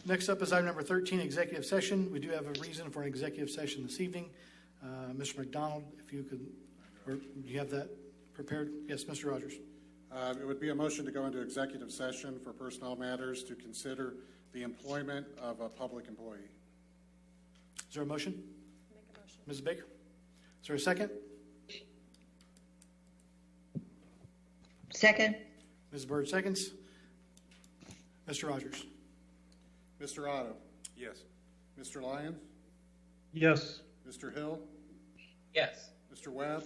Next up is item number 13, executive session. We do have a reason for an executive session this evening. Mr. McDonald, if you could, or do you have that prepared? Yes, Mr. Rogers. It would be a motion to go into executive session for personnel matters to consider the employment of a public employee. Is there a motion? Make a motion. Ms. Baker? Is there a second? Second. Ms. Byrd seconds. Mr. Rogers? Mr. Otto? Yes. Mr. Lyons? Yes. Mr. Hill? Yes. Mr. Webb?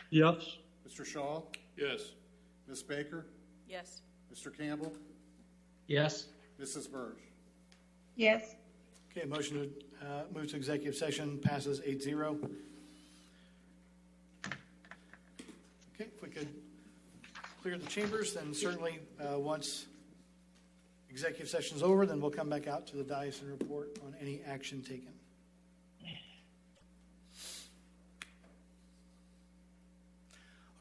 Yes. Mr. Shaw? Yes. Ms. Baker? Yes. Mr. Campbell? Yes. Mrs. Burge? Yes. Okay, motion to move to executive session passes 8-0. Okay, if we could clear the chambers, then certainly once executive session is over, then we'll come back out to the dais and report on any action taken.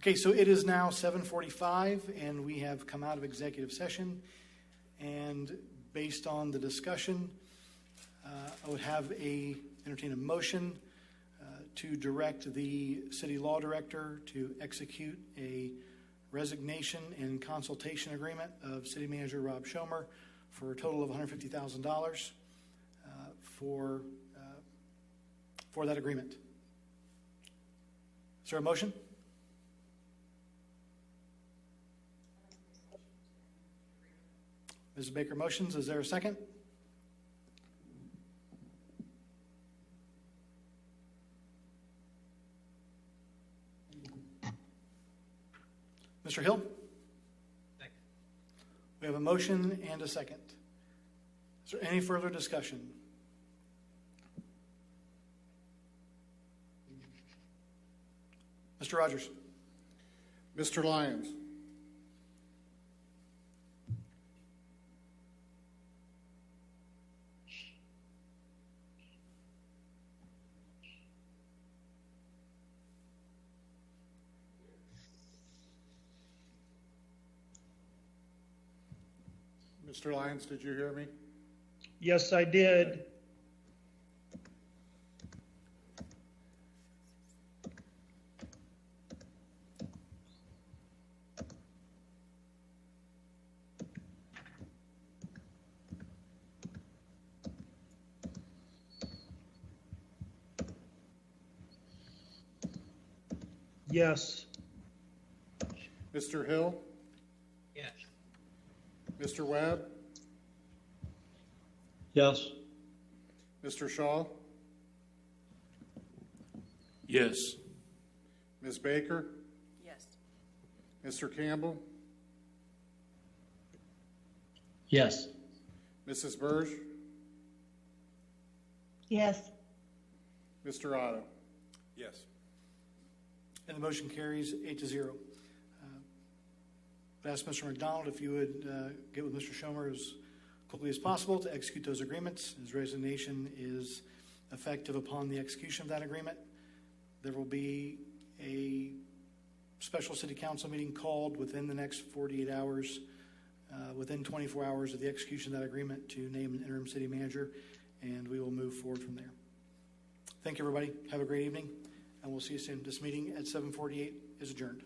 Okay, so it is now 7:45, and we have come out of executive session. And based on the discussion, I would entertain a motion to direct the city law director to execute a resignation and consultation agreement of City Manager Rob Schommer for a total of $150,000 for that agreement. Is there a motion? Mrs. Baker motions. Is there a second? Mr. Hill? Second. We have a motion and a second. Is there any further discussion? Mr. Rogers? Mr. Lyons? Mr. Lyons, did you hear me? Yes, I did. Yes. Mr. Hill? Yes. Mr. Webb? Yes. Mr. Shaw? Yes. Ms. Baker? Yes. Mr. Campbell? Yes. Mrs. Burge? Yes. Mr. Otto? Yes. And the motion carries 8-0. I've asked Mr. McDonald if you would get with Mr. Schommer as quickly as possible to execute those agreements. His resignation is effective upon the execution of that agreement. There will be a special city council meeting called within the next 48 hours, within 24 hours of the execution of that agreement, to name an interim city manager, and we will move forward from there. Thank you, everybody. Have a great evening, and we'll see you soon. This meeting at 7:48 is adjourned.